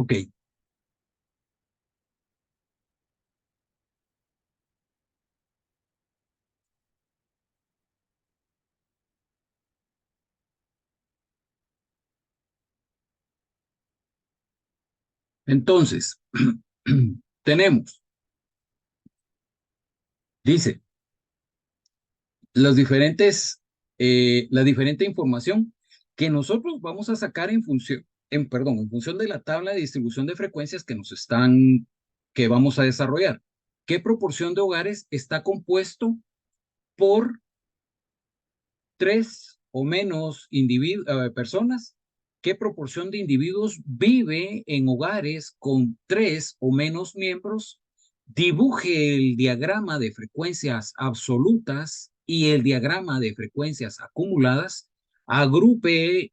Ok, entonces, tenemos, dice, las diferentes, la diferente información que nosotros vamos a sacar en función, perdón, en función de la tabla de distribución de frecuencias que vamos a desarrollar. ¿Qué proporción de hogares está compuesto por tres o menos personas? ¿Qué proporción de individuos vive en hogares con tres o menos miembros? Dibuje el diagrama de frecuencias absolutas y el diagrama de frecuencias acumuladas. Agrupe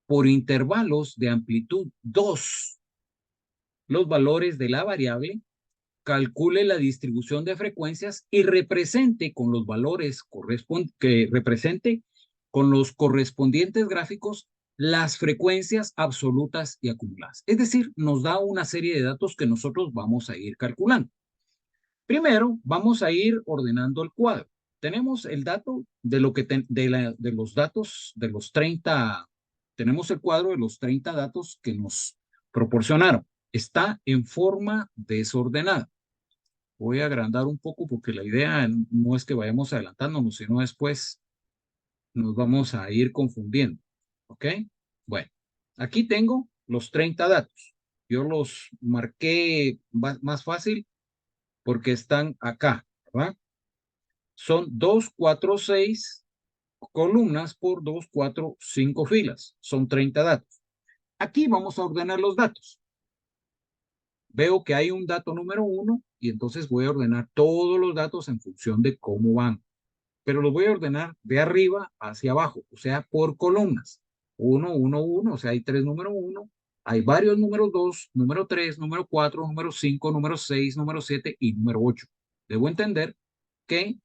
por intervalos de amplitud 2 los valores de la variable. Calcule la distribución de frecuencias y represente con los valores que represente con los correspondientes gráficos las frecuencias absolutas y acumuladas. Es decir, nos da una serie de datos que nosotros vamos a ir calculando. Primero, vamos a ir ordenando el cuadro. Tenemos el dato de lo que de los datos de los 30, tenemos el cuadro de los 30 datos que nos proporcionaron. Está en forma desordenada. Voy a agrandar un poco porque la idea no es que vayamos adelantándonos, sino después nos vamos a ir confundiendo. ¿Ok? Bueno, aquí tengo los 30 datos. Yo los marqué más fácil porque están acá, ¿verdad? Son 2, 4, 6 columnas por 2, 4, 5 filas. Son 30 datos. Aquí vamos a ordenar los datos. Veo que hay un dato número 1 y entonces voy a ordenar todos los datos en función de cómo van. Pero los voy a ordenar de arriba hacia abajo, o sea, por columnas. 1, 1, 1, o sea, hay tres número 1, hay varios números 2, número 3, número 4, número 5, número 6, número 7 y número 8. Debo entender que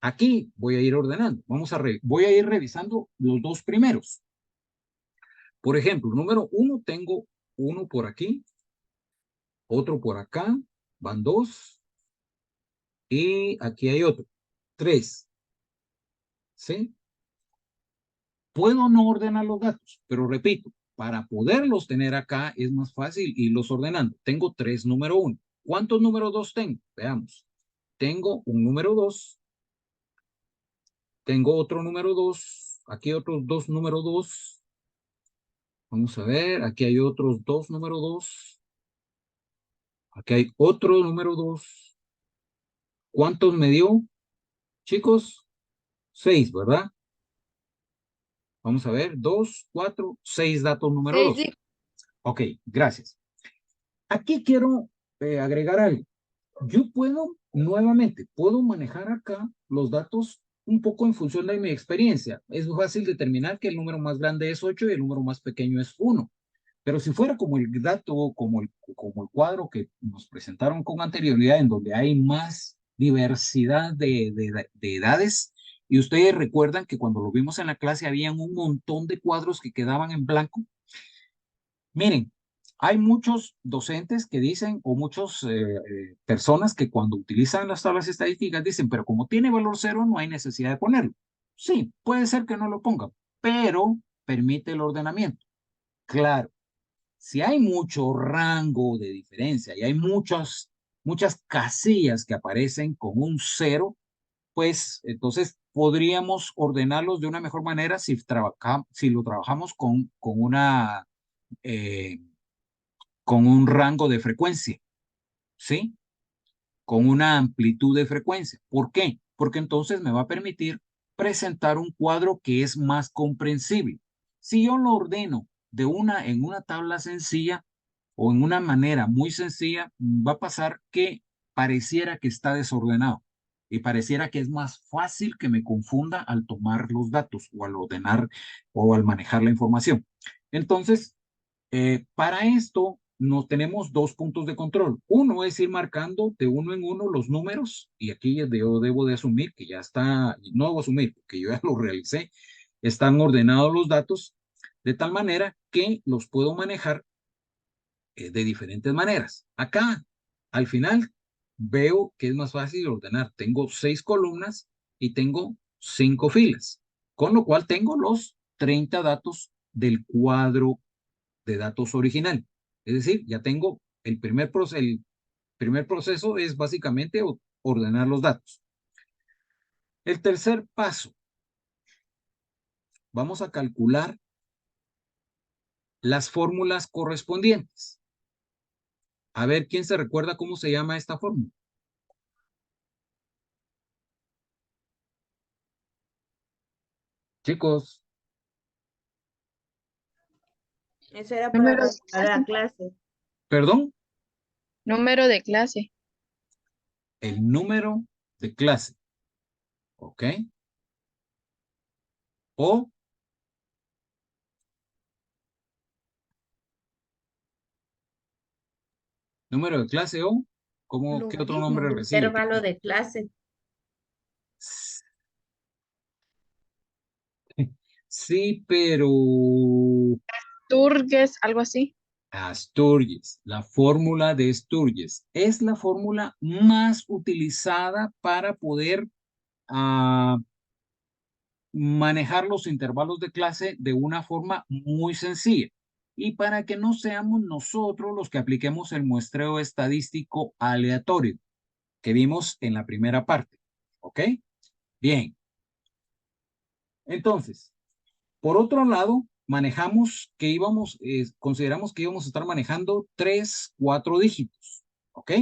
aquí voy a ir ordenando. Voy a ir revisando los dos primeros. Por ejemplo, número 1 tengo uno por aquí, otro por acá, van dos, y aquí hay otro, tres, ¿sí? Puedo no ordenar los datos, pero repito, para poderlos tener acá es más fácil irlos ordenando. Tengo tres número 1. ¿Cuántos número 2 tengo? Veamos. Tengo un número 2, tengo otro número 2, aquí otros dos número 2. Vamos a ver, aquí hay otros dos número 2, aquí hay otro número 2. ¿Cuántos me dio, chicos? 6, ¿verdad? Vamos a ver, 2, 4, 6 datos número 2. Sí, Ok, gracias. Aquí quiero agregar algo. Yo puedo manejar acá los datos un poco en función de mi experiencia. Es fácil determinar que el número más grande es 8 y el número más pequeño es 1. Pero si fuera como el dato, como el cuadro que nos presentaron con anterioridad, en donde hay más diversidad de edades, y ustedes recuerdan que cuando lo vimos en la clase habían un montón de cuadros que quedaban en blanco. Miren, hay muchos docentes que dicen, o muchas personas que cuando utilizan las tablas estadísticas dicen, pero como tiene valor cero, no hay necesidad de ponerlo. Sí, puede ser que no lo pongan, pero permite el ordenamiento. Claro, si hay mucho rango de diferencia y hay muchas casillas que aparecen con un cero, pues entonces podríamos ordenarlos de una mejor manera si lo trabajamos eh, con un rango de frecuencia, ¿sí? Con una amplitud de frecuencia. ¿Por qué? Porque entonces me va a permitir presentar un cuadro que es más comprensible. Si yo lo ordeno en una tabla sencilla o en una manera muy sencilla, va a pasar que pareciera que está desordenado y pareciera que es más fácil que me confunda al tomar los datos o al ordenar o al manejar la información. Entonces, para esto, nos tenemos dos puntos de control. Uno es ir marcando de uno en uno los números, y aquí yo debo de asumir que ya está, no debo asumir, porque yo ya lo realicé, están ordenados los datos de tal manera que los puedo manejar de diferentes maneras. Acá, al final, veo que es más fácil ordenar. Tengo 6 columnas y tengo 5 filas, con lo cual tengo los 30 datos del cuadro de datos original. Es decir, ya tengo el primer proceso es básicamente ordenar los datos. El tercer paso, vamos a calcular las fórmulas correspondientes. A ver, ¿quién se recuerda cómo se llama esta fórmula? Chicos, Eso era Número de para la clase. clase. perdón, Número de clase. el número de clase, ¿ok? O número de clase o, ¿qué otro Logaritmo nombre de recibe? intervalo de clase. Sí, pero Turgues, algo así. Sturges, la fórmula de Sturges, es la fórmula más utilizada para poder manejar los intervalos de clase de una forma muy sencilla y para que no seamos nosotros los que apliquemos el muestreo estadístico aleatorio que vimos en la primera parte. ¿Ok? Bien. Entonces, por otro lado, consideramos que íbamos a estar manejando 3, 4 dígitos. ¿Ok?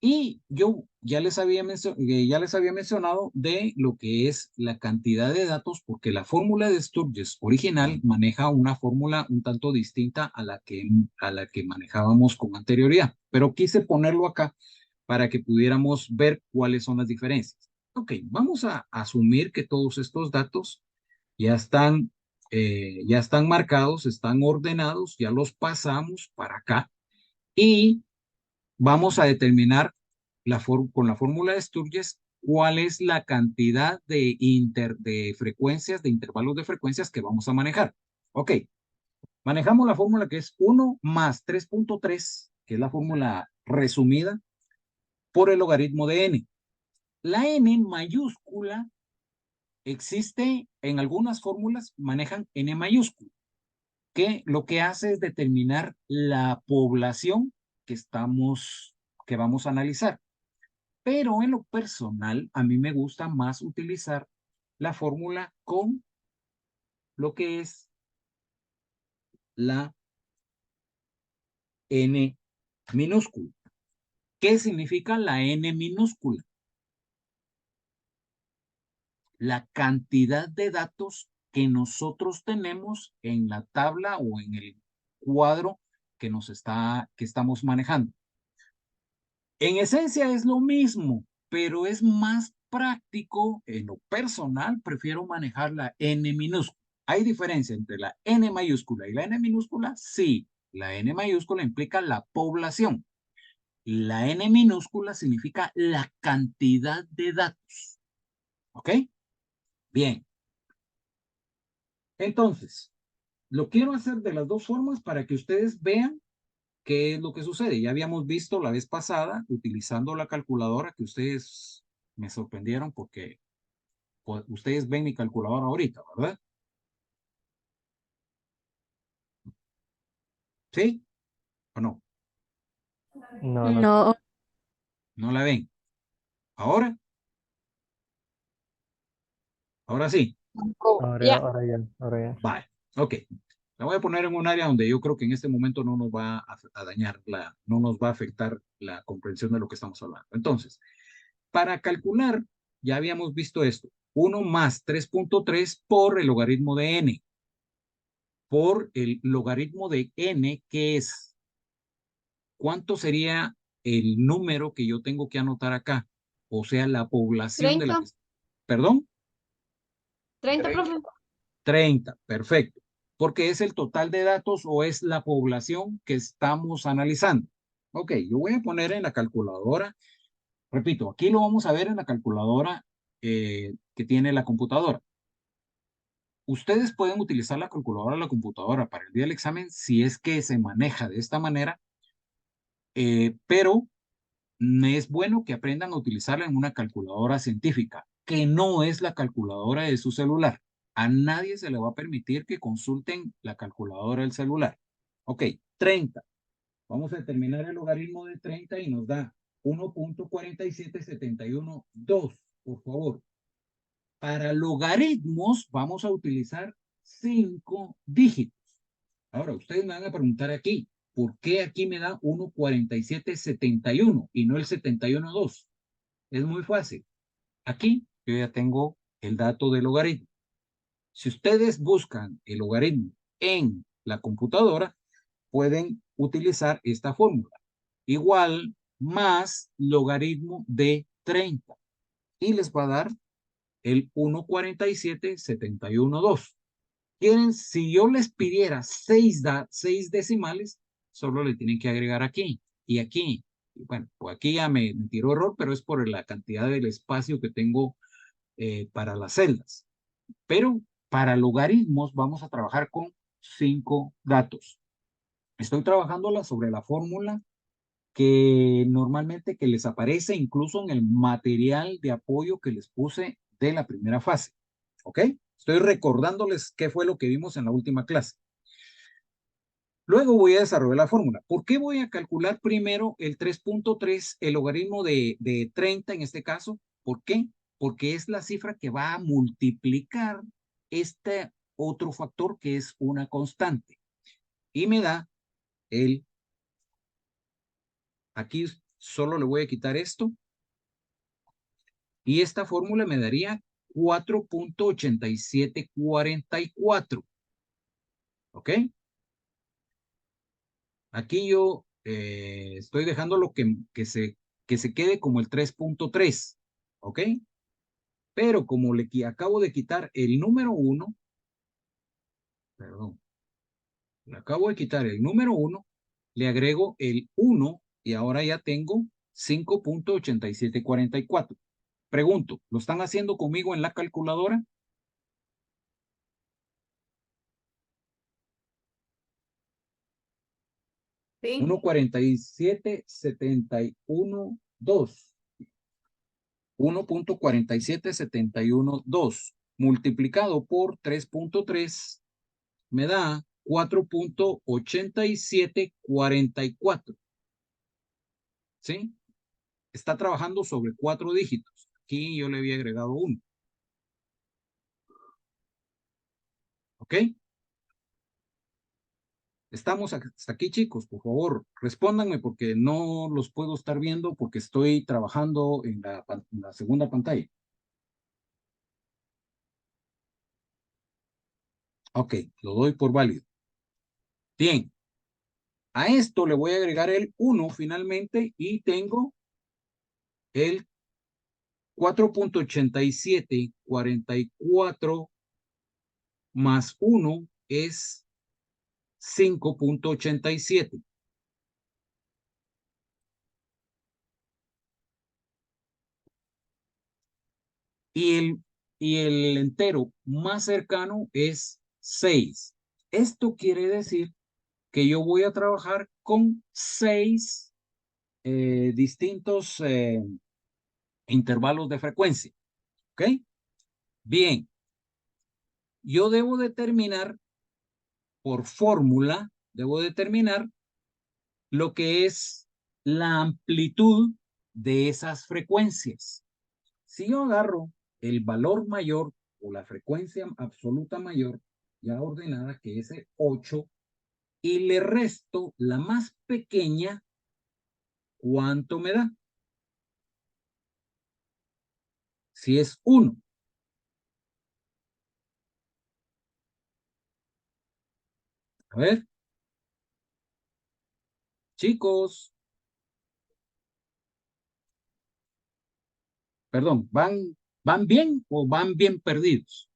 Y yo ya les había mencionado de lo que es la cantidad de datos, porque la fórmula de Sturges original maneja una fórmula un tanto distinta a la que manejábamos con anterioridad, pero quise ponerlo acá para que pudiéramos ver cuáles son las diferencias. Ok, vamos a asumir que todos estos datos ya están marcados, están ordenados, ya los pasamos para acá y vamos a determinar con la fórmula de Sturges cuál es la cantidad de frecuencias, de intervalos de frecuencias que vamos a manejar. Ok, manejamos la fórmula que es 1 más 3.3, que es la fórmula resumida, por el logaritmo de n. La n mayúscula existe en algunas fórmulas, manejan n mayúscula, que lo que hace es determinar la población que vamos a analizar. Pero en lo personal, a mí me gusta más utilizar la fórmula con lo que es la n minúscula. ¿Qué significa la n minúscula? La cantidad de datos que nosotros tenemos en la tabla o en el cuadro que estamos manejando. En esencia es lo mismo, pero es más práctico. En lo personal, prefiero manejar la n minúscula. ¿Hay diferencia entre la n mayúscula y la n minúscula? Sí, la n mayúscula implica la población. La n minúscula significa la cantidad de datos. ¿Ok? Bien. Entonces, lo quiero hacer de las dos formas para que ustedes vean qué es lo que sucede. Ya habíamos visto la vez pasada utilizando la calculadora que ustedes me sorprendieron porque pues, ustedes ven mi calculadora ahorita, ¿verdad? ¿Sí o no? No, no. No. ¿No la ven? ¿Ahora? Ahora sí. Oh, Ahora, ya. ahora ya. Vale. Ok. La voy a poner en un área donde yo creo que en este momento no nos va a dañar, no nos va a afectar la comprensión de lo que estamos hablando. Entonces, para calcular, ya habíamos visto esto. 1 más 3.3 por el logaritmo de n. Por el logaritmo de n, que es, ¿cuánto sería el número que yo tengo que anotar acá? O sea, la población de la 30. que... ¿Perdón? 30, profe. 30, perfecto. Porque es el total de datos o es la población que estamos analizando. Ok, yo voy a poner en la calculadora, repito, aquí lo vamos a ver en la calculadora que tiene la computadora. Ustedes pueden utilizar la calculadora o la computadora para el día del examen si es que se maneja de esta manera, pero es bueno que aprendan a utilizarla en una calculadora científica, que no es la calculadora de su celular. A nadie se le va a permitir que consulten la calculadora del celular. Ok, 30. Vamos a determinar el logaritmo de 30 y nos da 1.47712. Por favor, para logaritmos vamos a utilizar 5 dígitos. Ahora, ustedes me van a preguntar aquí, ¿por qué aquí me da 1.4771 y no el 712? Es muy fácil. Aquí yo ya tengo el dato del logaritmo. Si ustedes buscan el logaritmo en la computadora, pueden utilizar esta fórmula. Igual más logaritmo de 30. Y les va a dar el 1.477112. Quieren, si yo les pidiera 6 decimales, solo le tienen que agregar aquí y aquí. Bueno, pues aquí ya me tiró error, pero es por la cantidad del espacio que tengo para las celdas. Pero para logaritmos vamos a trabajar con 5 datos. Estoy trabajándola sobre la fórmula que normalmente que les aparece incluso en el material de apoyo que les puse de la primera fase. ¿Ok? Estoy recordándoles qué fue lo que vimos en la última clase. Luego voy a desarrollar la fórmula. ¿Por qué voy a calcular primero el 3.3, el logaritmo de 30 en este caso? ¿Por qué? Porque es la cifra que va a multiplicar este otro factor que es una constante. Y me da el... Aquí solo le voy a quitar esto. Y esta fórmula me daría 4.8744. ¿Ok? Aquí yo estoy dejando lo que se quede como el 3.3. ¿Ok? Pero como le acabo de quitar el número 1, perdón, le acabo de quitar el número 1, le agrego el 1 y ahora ya tengo 5.8744. Pregunto, ¿lo están haciendo conmigo en la calculadora? Sí. 1.4771.2. 1.4771.2 multiplicado por 3.3 me da 4.8744. ¿Sí? Está trabajando sobre 4 dígitos. Aquí yo le había agregado 1. ¿Ok? Estamos hasta aquí, chicos. Por favor, respóndanme porque no los puedo estar viendo porque estoy trabajando en la segunda pantalla. Ok, lo doy por válido. Bien. A esto le voy a agregar el 1 finalmente y tengo el 4.8744 más 1 es 5.87. Y el entero más cercano es 6. Esto quiere decir que yo voy a trabajar con 6 distintos intervalos de frecuencia. ¿Ok? Bien. Yo debo determinar, por fórmula, debo determinar lo que es la amplitud de esas frecuencias. Si yo agarro el valor mayor o la frecuencia absoluta mayor, ya ordenada, que es el 8, y le resto la más pequeña, ¿cuánto me da? Si es 1. A ver. Chicos. Perdón, ¿van bien o van bien perdidos?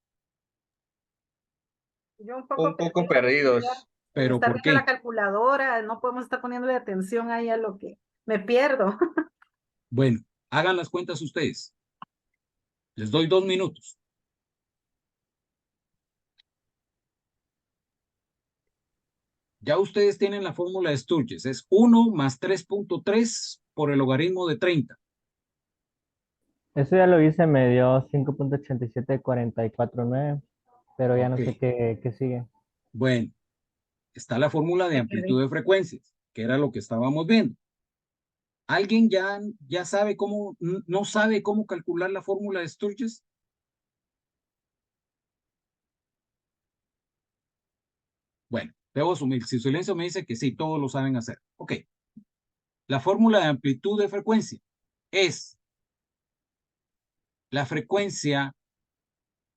Yo un Un poco poco perdida, perdidos. ¿Pero estar por viendo la qué? calculadora, no podemos estar poniendo atención ahí a lo que me pierdo. Bueno, hagan las cuentas ustedes. Les doy 2 minutos. Ya ustedes tienen la fórmula de Sturges. Es 1 más 3.3 por el logaritmo de 30. Eso ya lo hice, me dio 5.87449, pero ya no Ok. sé qué sigue. Bueno, está la fórmula de Me amplitud perdí. de frecuencias, que era lo que estábamos viendo. ¿Alguien ya sabe cómo, no sabe cómo calcular la fórmula de Sturges? Bueno, debo asumir. Si silencio me dice que sí, todos lo saben hacer. Ok. La fórmula de amplitud de frecuencia es la frecuencia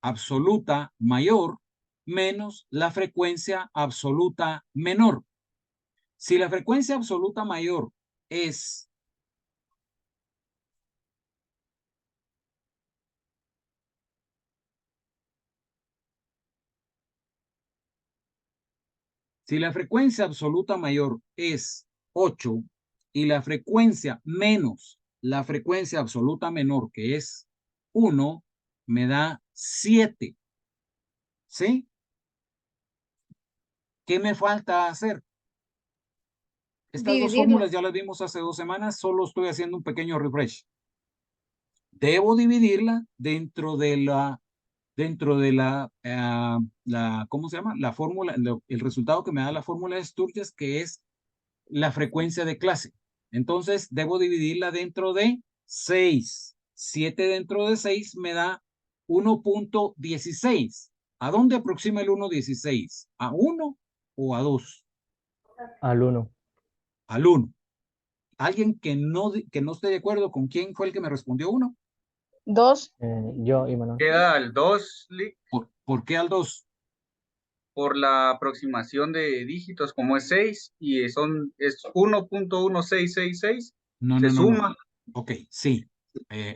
absoluta mayor menos la frecuencia absoluta menor. Si la frecuencia absoluta mayor es si la frecuencia absoluta mayor es 8 y la frecuencia menos la frecuencia absoluta menor, que es 1, me da 7. ¿Sí? ¿Qué me falta hacer? Estas dos Dividirla. fórmulas ya las vimos hace 2 semanas, solo estoy haciendo un pequeño refresh. Debo dividirla dentro de la ¿cómo se llama? La fórmula, el resultado que me da la fórmula de Sturges, que es la frecuencia de clase. Entonces, debo dividirla dentro de 6. 7 dentro de 6 me da 1.16. ¿A dónde aproxima el 1.16? ¿A 1 o a 2? Al 1. Al 1. ¿Alguien que no esté de acuerdo con quién fue el que me respondió 1? 2. Yo y Manuel. Queda al 2 ¿Por qué al 2? por la aproximación de dígitos, como es 6 y es 1.1666, No, se no, no, no. suma. Ok, sí.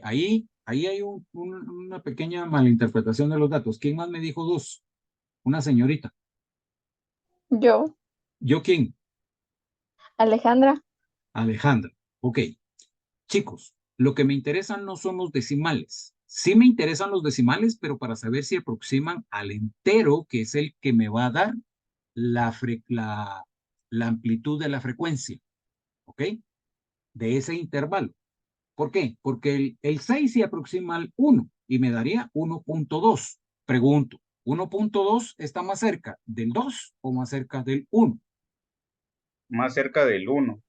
Ahí hay una pequeña malinterpretación de los datos. ¿Quién más me dijo 2? Una señorita. Yo. ¿Yo quién? Alejandra. Alejandra. Ok. Chicos, lo que me interesan no son los decimales. Sí me interesan los decimales, pero para saber si aproximan al entero, que es el que me va a dar la amplitud de la frecuencia. ¿Ok? De ese intervalo. ¿Por qué? Porque el 6 se aproxima al 1 y me daría 1.2. Pregunto, ¿1.2 está más cerca del 2 o más cerca del 1? Más cerca del 1.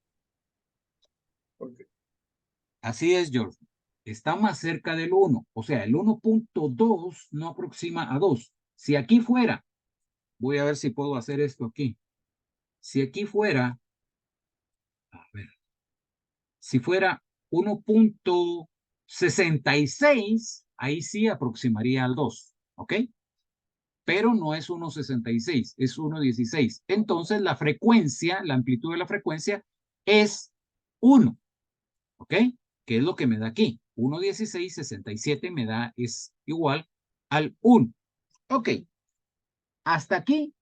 Así es, George. Está más cerca del 1. O sea, el 1.2 no aproxima a 2. Si aquí fuera, voy a ver si puedo hacer esto aquí. Si aquí fuera, a ver, si fuera 1.66, ahí sí aproximaría al 2. ¿Ok? Pero no es 1.66, es 1.16. Entonces la frecuencia, la amplitud de la frecuencia es 1, ¿ok? Que es lo que me da aquí. 1.16, 67 me da, es igual al 1. Ok, hasta aquí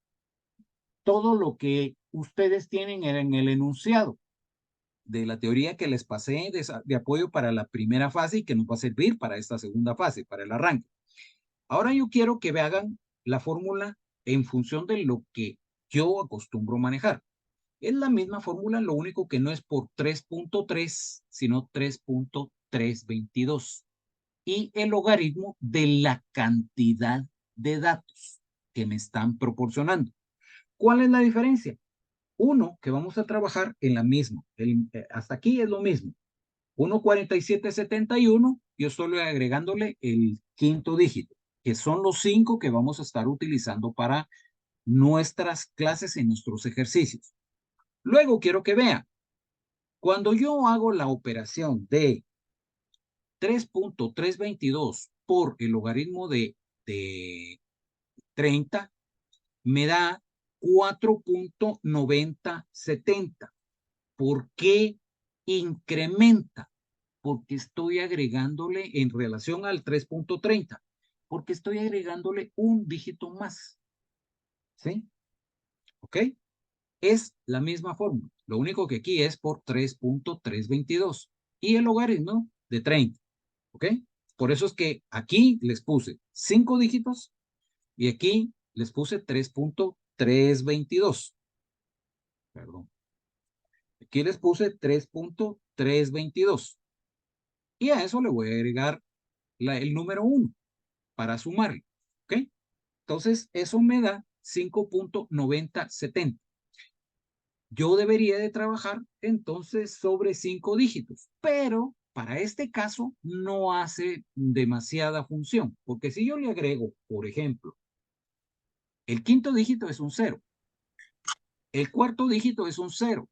todo lo que ustedes tienen en el enunciado de la teoría que les pasé de apoyo para la primera fase y que nos va a servir para esta segunda fase, para el arranque. Ahora yo quiero que me hagan la fórmula en función de lo que yo acostumbro manejar. Es la misma fórmula, lo único que no es por 3.3, sino 3.322. Y el logaritmo de la cantidad de datos que me están proporcionando. ¿Cuál es la diferencia? Uno, que vamos a trabajar en la misma. Hasta aquí es lo mismo. 1.4771, yo estoy agregándole el quinto dígito, que son los 5 que vamos a estar utilizando para nuestras clases y nuestros ejercicios. Luego quiero que vean, cuando yo hago la operación de 3.322 por el logaritmo de 30, me da 4.9070. ¿Por qué incrementa? Porque estoy agregándole en relación al 3.30, porque estoy agregándole un dígito más. ¿Sí? ¿Ok? Es la misma fórmula. Lo único que aquí es por 3.322 y el logaritmo de 30. ¿Ok? Por eso es que aquí les puse 5 dígitos y aquí les puse 3.322. Perdón. Aquí les puse 3.322. Y a eso le voy a agregar el número 1 para sumarlo. ¿Ok? Entonces, eso me da 5.9070. Yo debería de trabajar entonces sobre 5 dígitos, pero para este caso no hace demasiada función, porque si yo le agrego, por ejemplo, el quinto dígito es un 0, el cuarto dígito es un 0,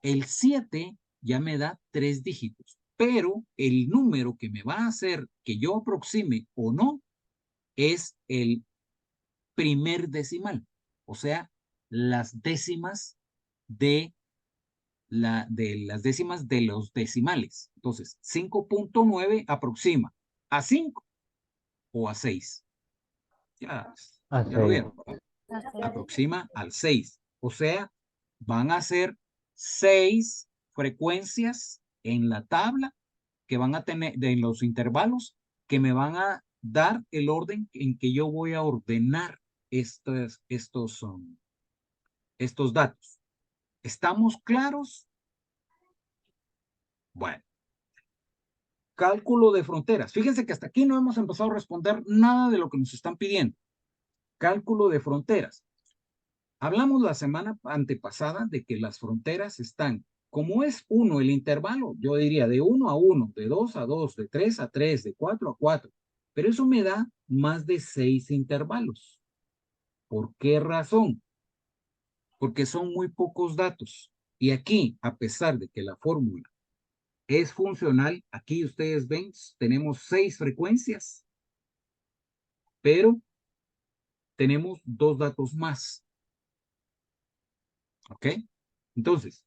el 7 ya me da 3 dígitos, pero el número que me va a hacer que yo aproxime o no es el primer decimal, o sea, las décimas de las décimas de los decimales. Entonces, 5.9 aproxima a 5 o a 6. Ya, A ya lo 6. vieron. Aproxima al 6. O sea, van a ser 6 frecuencias en la tabla que van a tener, de los intervalos, que me van a dar el orden en que yo voy a ordenar estos datos. ¿Estamos claros? Bueno. Cálculo de fronteras. Fíjense que hasta aquí no hemos empezado a responder nada de lo que nos están pidiendo. Cálculo de fronteras. Hablamos la semana antepasada de que las fronteras están, como es 1 el intervalo, yo diría de 1 a 1, de 2 a 2, de 3 a 3, de 4 a 4. Pero eso me da más de 6 intervalos. ¿Por qué razón? Porque son muy pocos datos. Y aquí, a pesar de que la fórmula es funcional, aquí ustedes ven, tenemos 6 frecuencias, pero tenemos 2 datos más. ¿Ok? Entonces,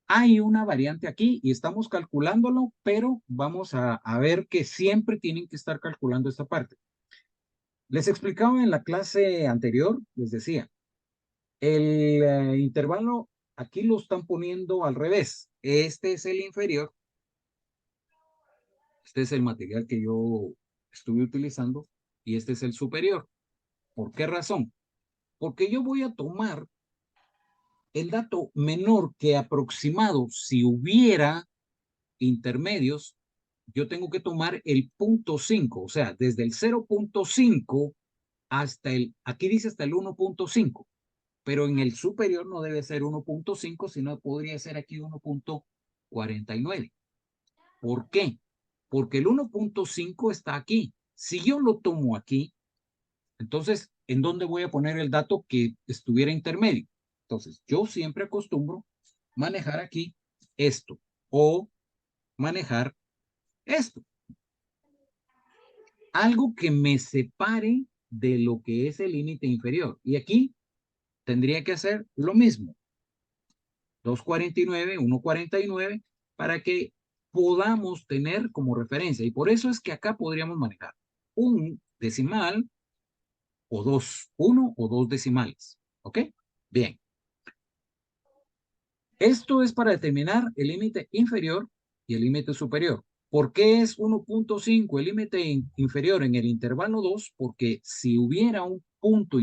hay una variante aquí y estamos calculándolo, pero vamos a ver que siempre tienen que estar calculando esta parte. Les explicaba en la clase anterior, les decía, el intervalo aquí lo están poniendo al revés. Este es el inferior. Este es el material que yo estuve utilizando y este es el superior. ¿Por qué razón? Porque yo voy a tomar el dato menor que aproximado, si hubiera intermedios, yo tengo que tomar el 0.5, o sea, desde el 0.5 hasta aquí dice hasta el 1.5, pero en el superior no debe ser 1.5, sino podría ser aquí 1.49. ¿Por qué? Porque el 1.5 está aquí. Si yo lo tomo aquí, entonces, ¿en dónde voy a poner el dato que estuviera intermedio? Entonces, yo siempre acostumbro manejar aquí esto o manejar esto. Algo que me separe de lo que es el límite inferior. Y aquí tendría que hacer lo mismo. 249, 149, para que podamos tener como referencia. Y por eso es que acá podríamos manejar un decimal o dos, uno o dos decimales. ¿Ok? Bien. Esto es para determinar el límite inferior y el límite superior. ¿Por qué es 1.5 el límite inferior en el intervalo 2? Porque si hubiera un punto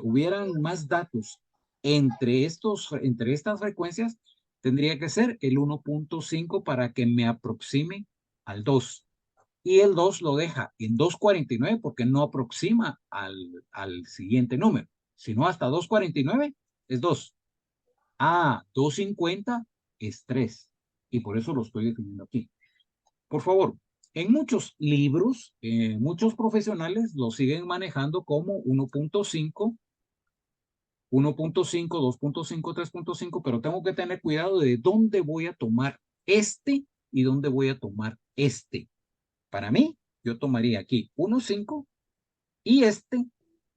hubieran más datos entre estas frecuencias, tendría que ser el 1.5 para que me aproxime al 2. Y el 2 lo deja en 249 porque no aproxima al siguiente número, sino hasta 249 es 2. 250 es 3. Y por eso lo estoy definiendo aquí. Por favor, en muchos libros, muchos profesionales lo siguen manejando como 1.5, 1.5, 2.5, 3.5, pero tengo que tener cuidado de dónde voy a tomar este y dónde voy a tomar este. Para mí, yo tomaría aquí 1.5 y este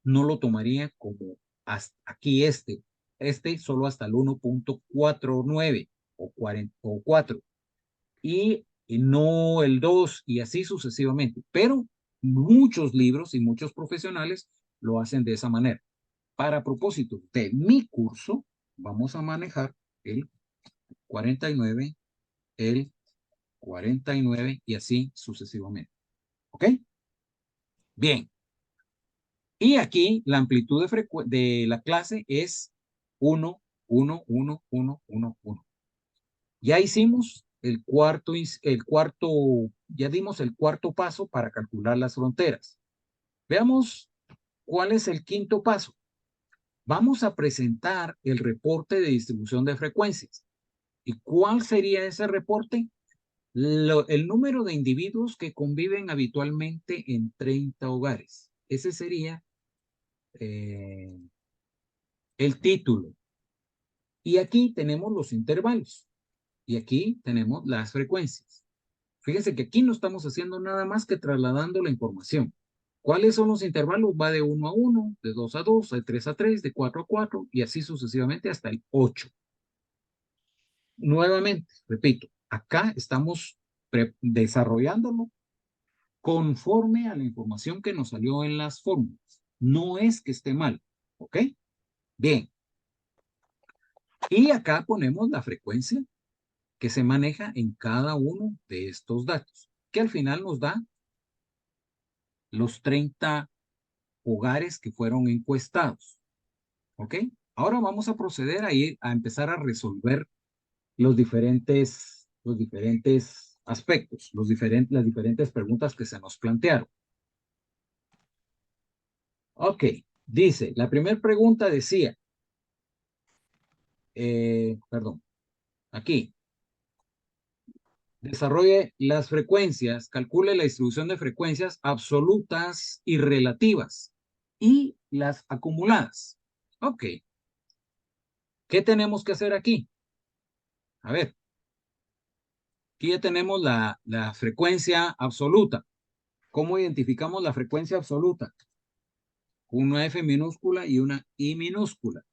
no lo tomaría como hasta aquí este solo hasta el 1.49 o 4 y no el 2 y así sucesivamente. Pero muchos libros y muchos profesionales lo hacen de esa manera. Para propósito de mi curso, vamos a manejar el 49, el 49 y así sucesivamente. ¿Ok? Bien. Y aquí la amplitud de la clase es 1, 1, 1, 1, 1, 1. Ya hicimos ya dimos el cuarto paso para calcular las fronteras. Veamos cuál es el quinto paso. Vamos a presentar el reporte de distribución de frecuencias. ¿Y cuál sería ese reporte? El número de individuos que conviven habitualmente en 30 hogares. Ese sería el título. Y aquí tenemos los intervalos. Y aquí tenemos las frecuencias. Fíjense que aquí no estamos haciendo nada más que trasladando la información. ¿Cuáles son los intervalos? Va de 1 a 1, de 2 a 2, de 3 a 3, de 4 a 4 y así sucesivamente hasta el 8. Nuevamente, repito, acá estamos desarrollándolo conforme a la información que nos salió en las fórmulas. No es que esté mal, ¿ok? Bien. Y acá ponemos la frecuencia que se maneja en cada uno de estos datos, que al final nos da los 30 hogares que fueron encuestados. ¿Ok? Ahora vamos a proceder a ir a empezar a resolver los diferentes aspectos, las diferentes preguntas que se nos plantearon. Ok, dice, la primera pregunta decía, perdón, aquí, desarrolle las frecuencias, calcule la distribución de frecuencias absolutas y relativas y las acumuladas. Ok, ¿qué tenemos que hacer aquí? A ver, aquí ya tenemos la frecuencia absoluta. ¿Cómo identificamos la frecuencia absoluta? Una F minúscula y una I minúscula.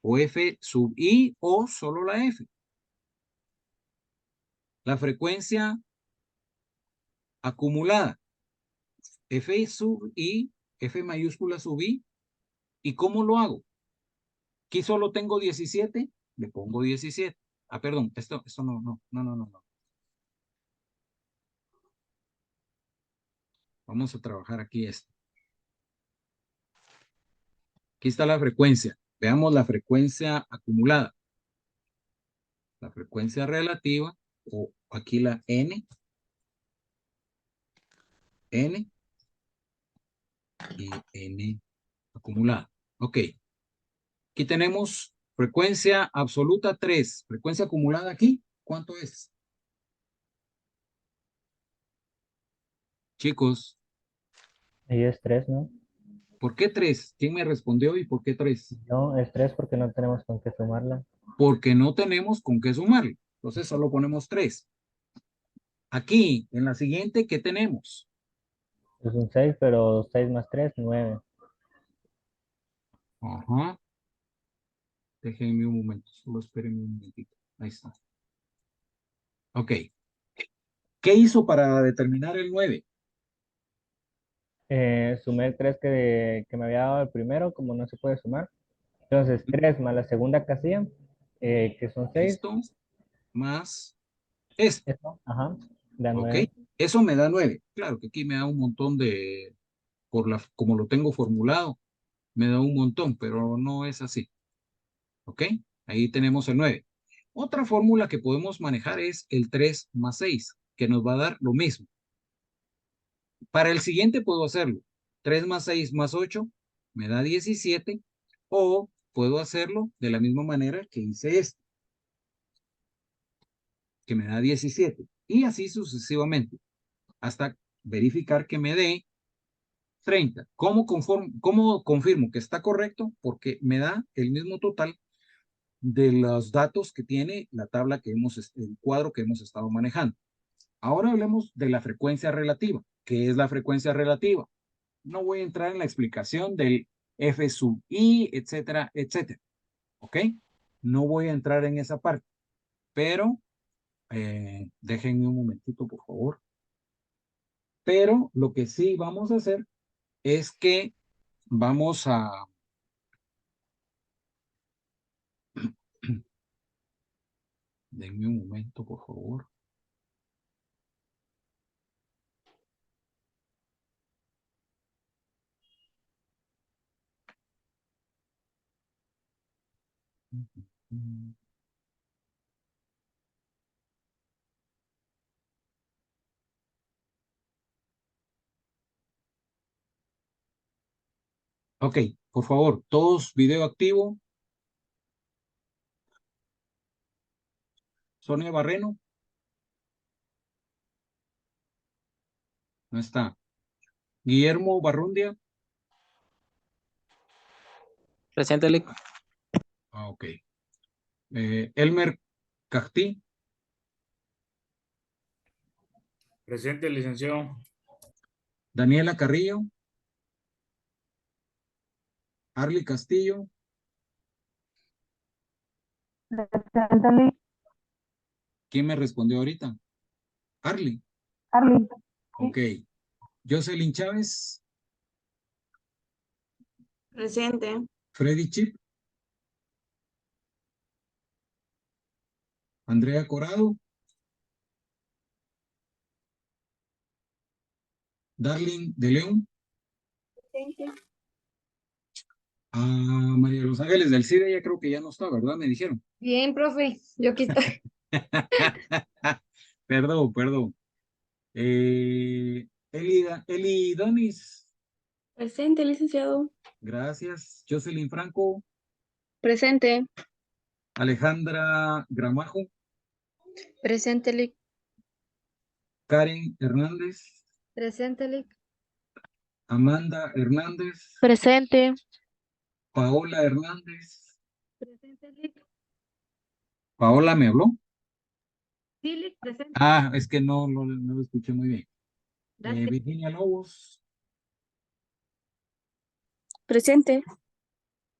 O F sub I o solo la F. La frecuencia acumulada. F sub I, F mayúscula sub I. ¿Y cómo lo hago? Aquí solo tengo 17, le pongo 17. Ah, perdón, esto no. Vamos a trabajar aquí esto. Aquí está la frecuencia. Veamos la frecuencia acumulada. La frecuencia relativa, o aquí la N y N acumulada. Ok. Aquí tenemos frecuencia absoluta 3. Frecuencia acumulada aquí, ¿cuánto es? Chicos, Y es 3, ¿no? ¿por qué 3? ¿Quién me respondió y por qué 3? No, es 3 porque no tenemos con qué sumarla. Porque no tenemos con qué sumarlo. Entonces solo ponemos 3. Aquí, en la siguiente, ¿qué tenemos? Es un 6, pero 6 más 3, 9. Ajá. Déjenme un momento, solo espérenme un momentito. Ahí está. Ok. ¿Qué hizo para determinar el 9? Sumé el 3 que me había dado el primero, como no se puede sumar. Entonces, 3 más la segunda casilla, que son 6. Esto más esto. Eso, ajá, da Ok. 9. Eso me da 9. Claro que aquí me da un montón como lo tengo formulado, me da un montón, pero no es así. ¿Ok? Ahí tenemos el 9. Otra fórmula que podemos manejar es el 3 más 6, que nos va a dar lo mismo. Para el siguiente puedo hacerlo. 3 más 6 más 8 me da 17, o puedo hacerlo de la misma manera que hice esto, que me da 17, y así sucesivamente, hasta verificar que me dé 30. ¿Cómo confirmo que está correcto? Porque me da el mismo total de los datos que tiene la tabla el cuadro que hemos estado manejando. Ahora hablemos de la frecuencia relativa. ¿Qué es la frecuencia relativa? No voy a entrar en la explicación del F sub I, etcétera, etcétera. ¿Ok? No voy a entrar en esa parte, pero déjenme un momentito, por favor. Pero lo que sí vamos a hacer es que vamos a... Denme un momento, por favor. Ok, por favor, todos video activo. Sonia Barreno. No está. Guillermo Barrundia. Presente, Lic. Ok. Elmer Castí. Presente, licenciado. Daniela Carrillo. Arly Castillo. Presente, Lic. ¿Quién me respondió ahorita? Arly. Arly. Ok. Jocelyn Chávez. Presente. Freddy Chip. Andrea Corado. Darling de León. Presente. María de los Ángeles del CIDE ya creo que ya no está, ¿verdad? Me dijeron. Bien, profe, yo aquí estoy. Perdón. Eli Donis. Presente, licenciado. Gracias. Jocelyn Franco. Presente. Alejandra Gramajo. Presente, Lic. Karen Hernández. Presente, Lic. Amanda Hernández. Presente. Paola Hernández. Presente, Lic. Paola me habló. Sí, Lic, presente. Es que no lo escuché muy bien. Gracias. Virginia Lobos. Presente.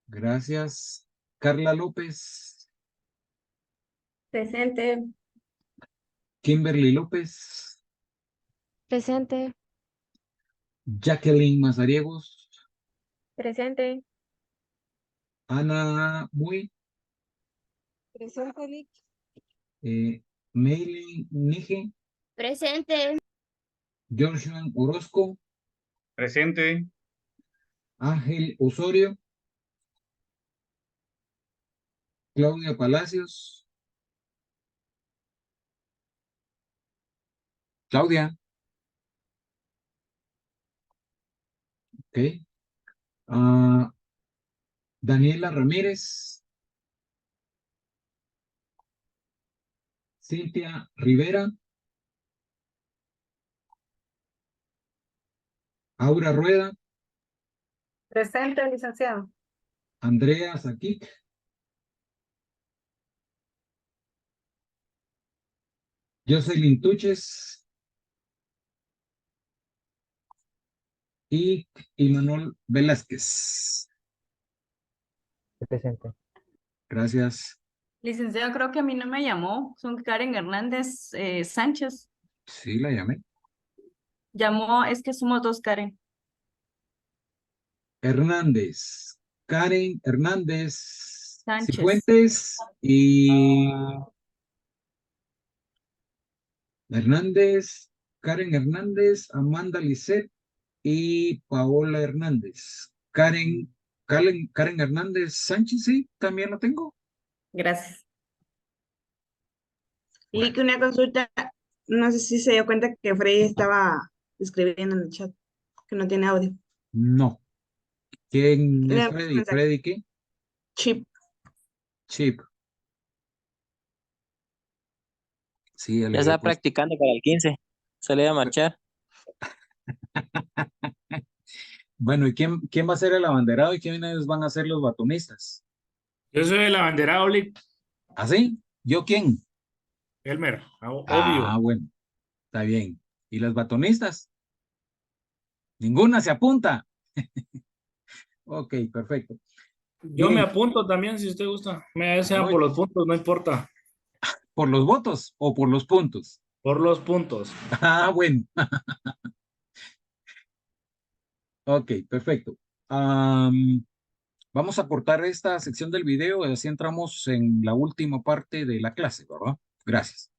Gracias. Carla López. Presente. Kimberly López. Presente. Jacqueline Mazariegos. Presente. Ana Muy. Presente, Lic. Meilin Nije. Presente. Joshua Orozco. Presente. Ángel Osorio. Claudia Palacios. Claudia. Ok. Daniela Ramírez. Cintia Rivera. Aura Rueda. Presente, licenciado. Andrea Saquic. Jocelyn Tuches. Y Imanol Velázquez. Presente. Gracias. Licenciado, creo que a mí no me llamó. Son Karen Hernández Sánchez. Sí, la llamé. Llamó, es que somos dos Karen. Hernández. Karen Hernández Sánchez. Cifuentes y Hernández, Karen Hernández, Amanda Lisset y Paola Hernández. Karen Hernández Sánchez, sí, también la tengo. Gracias. Lic, una consulta. No sé si se dio cuenta que Freddy estaba escribiendo en el chat, que no tiene audio. No. ¿Quién es Le- Freddy? ¿Freddy qué? Chip. Chip. Sí, ya le Ya había está puesto. practicando para el 15. Sale a marchar. Bueno, ¿y quién va a ser el abanderado y quiénes van a ser los batonistas? Yo soy el abanderado, Lic. ¿Así? ¿Yo quién? Elmer, obvio. Bueno, está bien. ¿Y los batonistas? Ninguna se apunta. Ok, perfecto. Yo Bien, me apunto también si usted gusta. Me sea voy. por los puntos, no importa. ¿Por los votos o por los puntos? Por los puntos. Bueno. Ok, perfecto. Vamos a cortar esta sección del video y así entramos en la última parte de la clase, ¿verdad? Gracias.